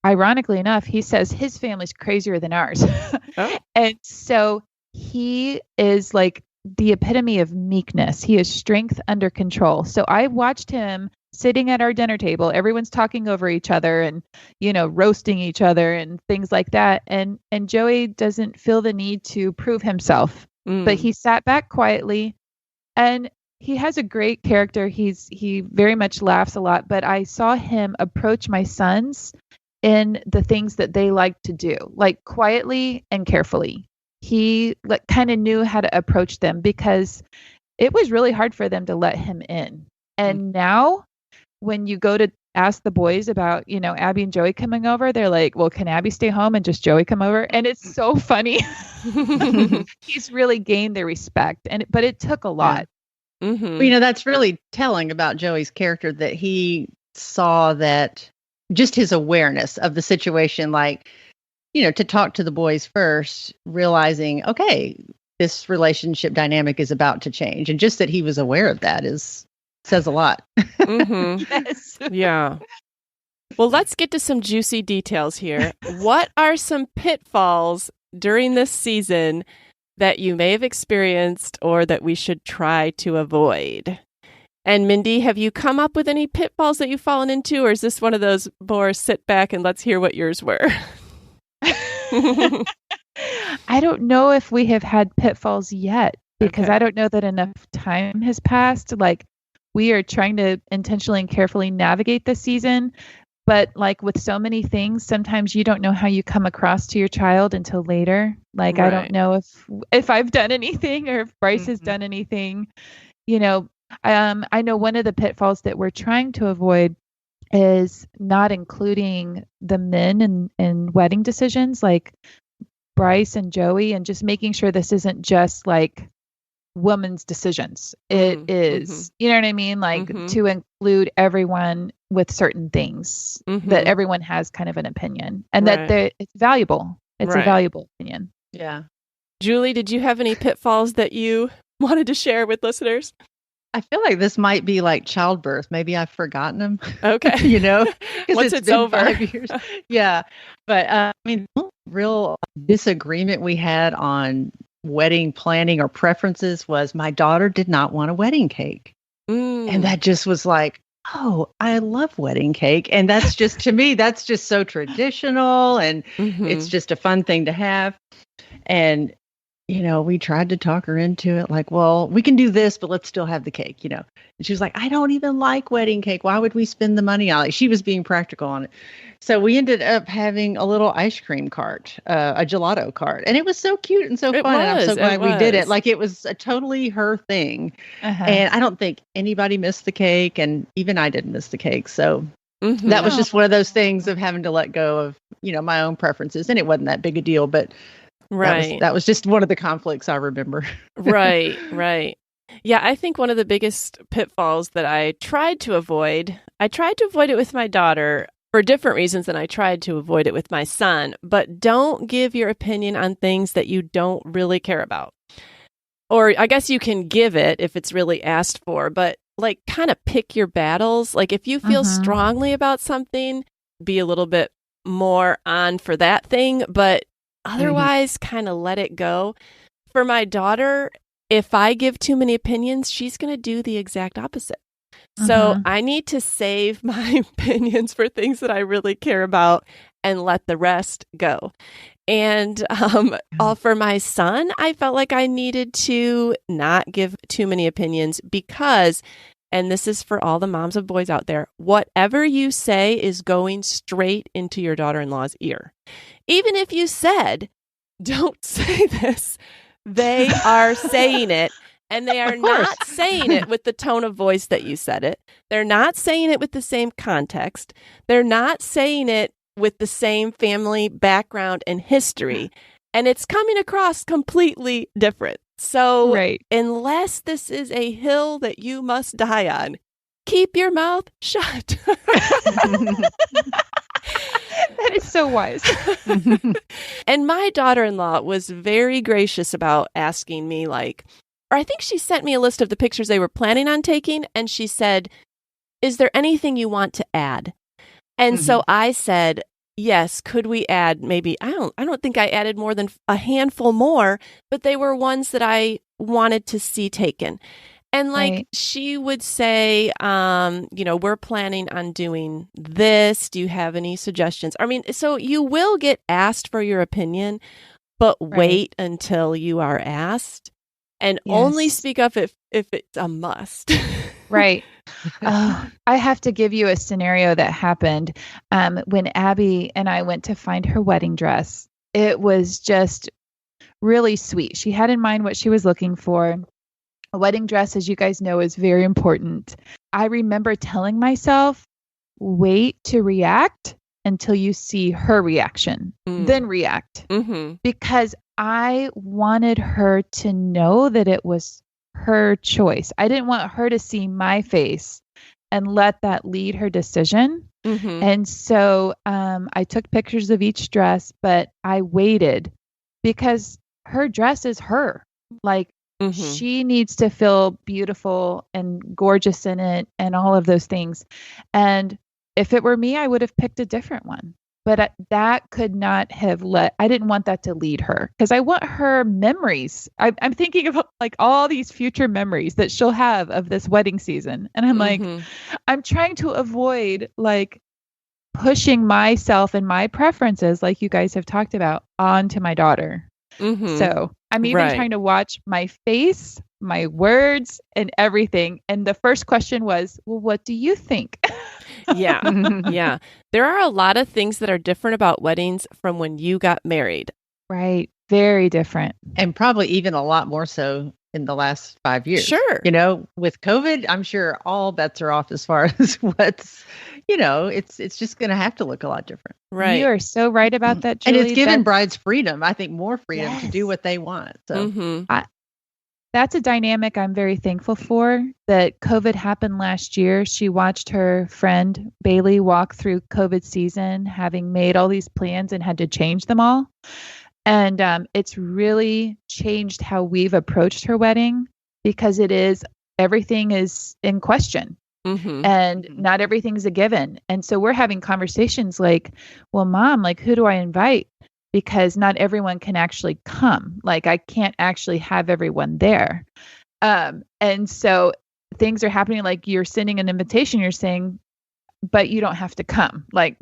ironically enough, he says his family's crazier than ours. Oh. And so he is like the epitome of meekness. He is strength under control. So I watched him sitting at our dinner table. Everyone's talking over each other and, roasting each other and things like that. And Joey doesn't feel the need to prove himself, but he sat back quietly, and he has a great character. He very much laughs a lot, but I saw him approach my sons in the things that they like to do, like quietly and carefully. He kind of knew how to approach them because it was really hard for them to let him in. And now when you go to ask the boys about, Abby and Joey coming over, they're like, well, can Abby stay home and just Joey come over? And it's so funny. He's really gained their respect, but it took a lot.
Well, that's really telling about Joey's character, that he saw that just his awareness of the situation, like, to talk to the boys first, realizing, okay, this relationship dynamic is about to change. And just that he was aware of that says a lot.
Yes.
Yeah. Well, let's get to some juicy details here. What are some pitfalls during this season that you may have experienced or that we should try to avoid? And Mindy, have you come up with any pitfalls that you've fallen into, or is this one of those more sit back and let's hear what yours were?
I don't know if we have had pitfalls yet, because I don't know that enough time has passed. Like, we are trying to intentionally and carefully navigate this season. But like with so many things, sometimes you don't know how you come across to your child until later. Like, right. I don't know if I've done anything or if Bryce has done anything. I know one of the pitfalls that we're trying to avoid is not including the men in wedding decisions, like Bryce and Joey, and just making sure this isn't just like women's decisions. It is, you know what I mean? Like to include everyone with certain things, that everyone has kind of an opinion, and that it's valuable. It's a valuable opinion.
Yeah.
Julie, did you have any pitfalls that you wanted to share with listeners?
I feel like this might be like childbirth. Maybe I've forgotten them.
Okay.
Once
it's over.
5 years. Yeah. But the real disagreement we had on wedding planning or preferences was my daughter did not want a wedding cake. And that just was like, oh, I love wedding cake. And that's just, to me, that's just so traditional. And it's just a fun thing to have. And we tried to talk her into it, like, well, we can do this, but let's still have the cake, And she was like, I don't even like wedding cake. Why would we spend the money on it? Like, she was being practical on it. So we ended up having a little ice cream cart, a gelato cart. And it was so cute and so fun. And I'm so glad we did it. Like, it was a totally her thing. And I don't think anybody missed the cake. And even I didn't miss the cake. So that was just one of those things of having to let go of, my own preferences. And it wasn't that big a deal, but
right.
That was just one of the conflicts I remember.
Right. Yeah, I think one of the biggest pitfalls that I tried to avoid it with my daughter for different reasons than I tried to avoid it with my son, but don't give your opinion on things that you don't really care about. Or I guess you can give it if it's really asked for, but like kind of pick your battles. Like if you feel strongly about something, be a little bit more on for that thing, but otherwise kind of let it go. For my daughter, if I give too many opinions, she's going to do the exact opposite. So I need to save my opinions for things that I really care about and let the rest go. And for my son, I felt like I needed to not give too many opinions because, and this is for all the moms of boys out there, whatever you say is going straight into your daughter-in-law's ear. Even if you said, don't say this, they are saying it. And they are not saying it with the tone of voice that you said it. They're not saying it with the same context. They're not saying it with the same family background and history. And it's coming across completely different. So unless this is a hill that you must die on, keep your mouth shut.
That is so wise.
And my daughter-in-law was very gracious about asking me, like, or I think she sent me a list of the pictures they were planning on taking, and she said, is there anything you want to add? And so I said, yes, could we add maybe, I don't think I added more than a handful more, but they were ones that I wanted to see taken. And like she would say, we're planning on doing this. Do you have any suggestions? I mean, so you will get asked for your opinion, but wait until you are asked and only speak up if it's a must.
Right. I have to give you a scenario that happened when Abby and I went to find her wedding dress. It was just really sweet. She had in mind what she was looking for. A wedding dress, as you guys know, is very important. I remember telling myself, wait to react until you see her reaction, then react. Because I wanted her to know that it was her choice. I didn't want her to see my face and let that lead her decision. And so I took pictures of each dress, but I waited because her dress is her. Like, she needs to feel beautiful and gorgeous in it and all of those things. And if it were me, I would have picked a different one. But that could not have I didn't want that to lead her because I want her memories. I'm thinking of like all these future memories that she'll have of this wedding season. And I'm like, I'm trying to avoid like pushing myself and my preferences, like you guys have talked about, onto my daughter. So I'm even trying to watch my face, my words, and everything. And the first question was, well, what do you think?
Yeah. There are a lot of things that are different about weddings from when you got married.
Right. Very different.
And probably even a lot more so in the last 5 years.
Sure.
With COVID, I'm sure all bets are off as far as what's, it's just going to have to look a lot different.
Right.
You are so right about that, Julie.
And it's given brides freedom, I think more freedom to do what they want. So
that's a dynamic I'm very thankful for, that COVID happened last year. She watched her friend Bailey walk through COVID season, having made all these plans and had to change them all. And it's really changed how we've approached her wedding because everything is in question. And not everything's a given. And so we're having conversations like, well, Mom, like, who do I invite? Because not everyone can actually come. Like, I can't actually have everyone there. And so things are happening, like you're sending an invitation, you're saying, but you don't have to come. Like,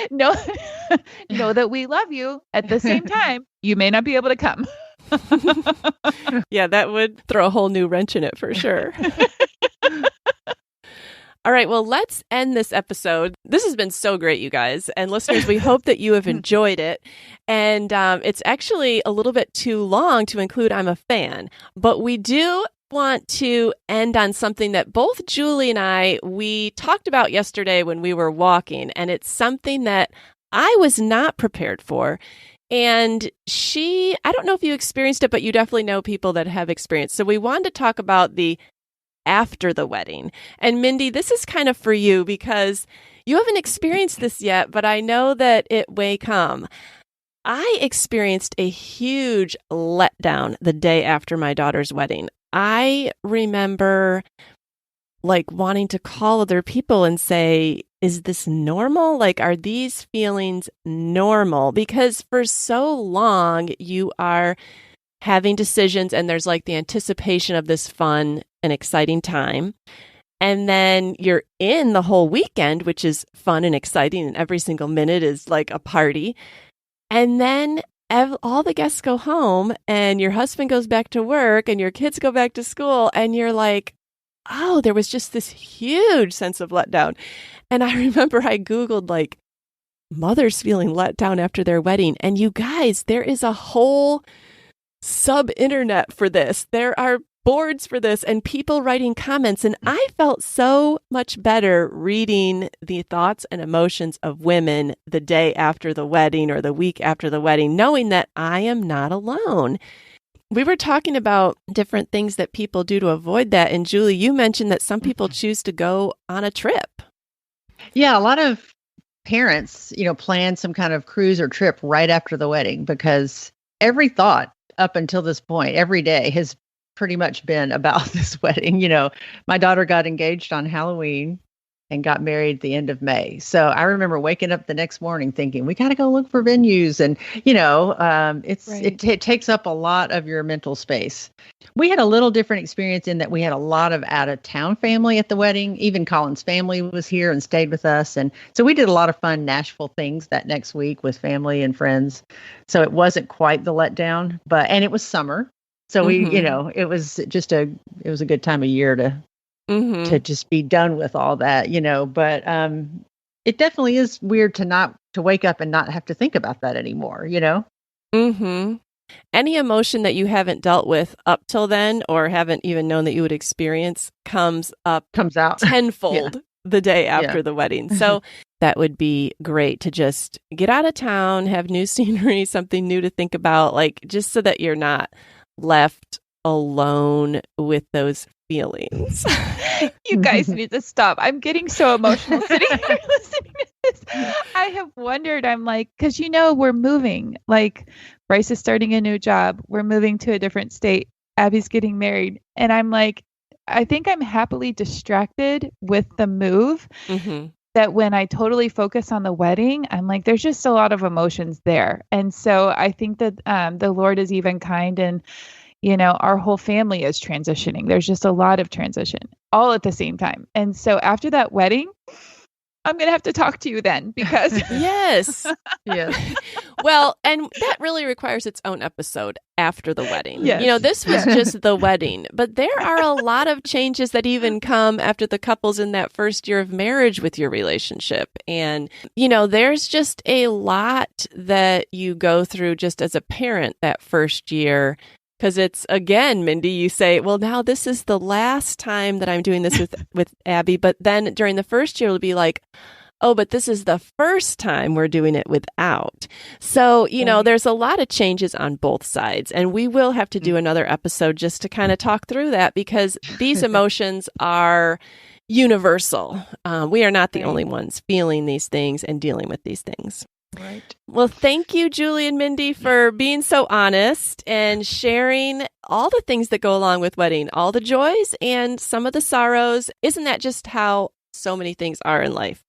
know that we love you. At the same time, you may not be able to come.
Yeah, that would throw a whole new wrench in it for sure. All right, well, let's end this episode. This has been so great, you guys. And listeners, we hope that you have enjoyed it. And it's actually a little bit too long to include I'm a fan, but we do want to end on something that both Julie and we talked about yesterday when we were walking, and it's something that I was not prepared for. And I don't know if you experienced it, but you definitely know people that have experienced. So we wanted to talk about the after the wedding. And Mindy, this is kind of for you because you haven't experienced this yet, but I know that it may come. I experienced a huge letdown the day after my daughter's wedding. I remember wanting to call other people and say, is this normal? Are these feelings normal? Because for so long you are having decisions and there's the anticipation of this fun and exciting time. And then you're in the whole weekend, which is fun and exciting, and every single minute is like a party. And then all the guests go home and your husband goes back to work and your kids go back to school. And you're like, oh, there was just this huge sense of letdown. And I remember I Googled mothers feeling let down after their wedding. And you guys, there is a whole sub-internet for this. There are boards for this and people writing comments. And I felt so much better reading the thoughts and emotions of women the day after the wedding or the week after the wedding, knowing that I am not alone. We were talking about different things that people do to avoid that. And Julie, you mentioned that some people choose to go on a trip.
Yeah, a lot of parents, plan some kind of cruise or trip right after the wedding because every thought up until this point, every day has pretty much been about this wedding. My daughter got engaged on Halloween and got married at the end of May. So I remember waking up the next morning thinking, we got to go look for venues. And, it takes up a lot of your mental space. We had a little different experience in that we had a lot of out of town family at the wedding. Even Colin's family was here and stayed with us. And so we did a lot of fun Nashville things that next week with family and friends. So it wasn't quite the letdown, and it was summer. So we, it was a good time of year to just be done with all that, but it definitely is weird to wake up and not have to think about that anymore,
Any emotion that you haven't dealt with up till then or haven't even known that you would experience comes out tenfold the day after the wedding. So that would be great to just get out of town, have new scenery, something new to think about, just so that you're not left alone with those feelings.
You guys need to stop. I'm getting so emotional sitting here listening to this. I have wondered, because we're moving. Bryce is starting a new job. We're moving to a different state. Abby's getting married. And I'm I think I'm happily distracted with the move. That when I totally focus on the wedding, I'm there's just a lot of emotions there. And so I think that the Lord is even kind and, our whole family is transitioning. There's just a lot of transition all at the same time. And so after that wedding, I'm going to have to talk to you then because
yes.
Yes.
Well, and that really requires its own episode after the wedding.
Yes.
This was just the wedding, but there are a lot of changes that even come after the couple's in that first year of marriage with your relationship. And, there's just a lot that you go through just as a parent that first year. Because it's, again, Mindy, you say, well, now this is the last time that I'm doing this with Abby. But then during the first year, it'll be oh, but this is the first time we're doing it without. So, there's a lot of changes on both sides. And we will have to do another episode just to kind of talk through that because these emotions are universal. We are not the only ones feeling these things and dealing with these things.
Right.
Well, thank you, Julie and Mindy, for being so honest and sharing all the things that go along with wedding, all the joys and some of the sorrows. Isn't that just how so many things are in life?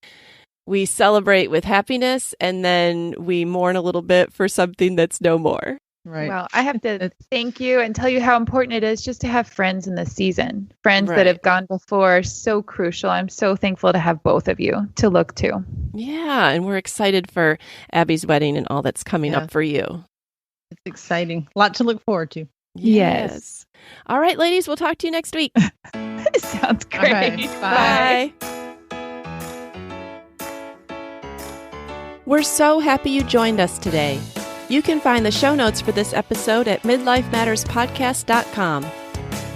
We celebrate with happiness and then we mourn a little bit for something that's no more.
Right.
Well, I have to thank you and tell you how important it is just to have friends in the season, friends that have gone before. So crucial. I'm so thankful to have both of you to look to.
Yeah. And we're excited for Abby's wedding and all that's coming up for you.
It's exciting. A lot to look forward to.
Yes.
All right, ladies, we'll talk to you next week.
Sounds
All
great.
right, bye.
We're so happy you joined us today. You can find the show notes for this episode at midlifematterspodcast.com.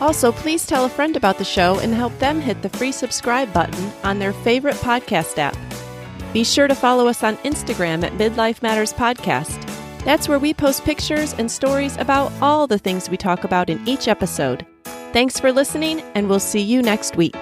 Also, please tell a friend about the show and help them hit the free subscribe button on their favorite podcast app. Be sure to follow us on Instagram at Midlife Matters Podcast. That's where we post pictures and stories about all the things we talk about in each episode. Thanks for listening, and we'll see you next week.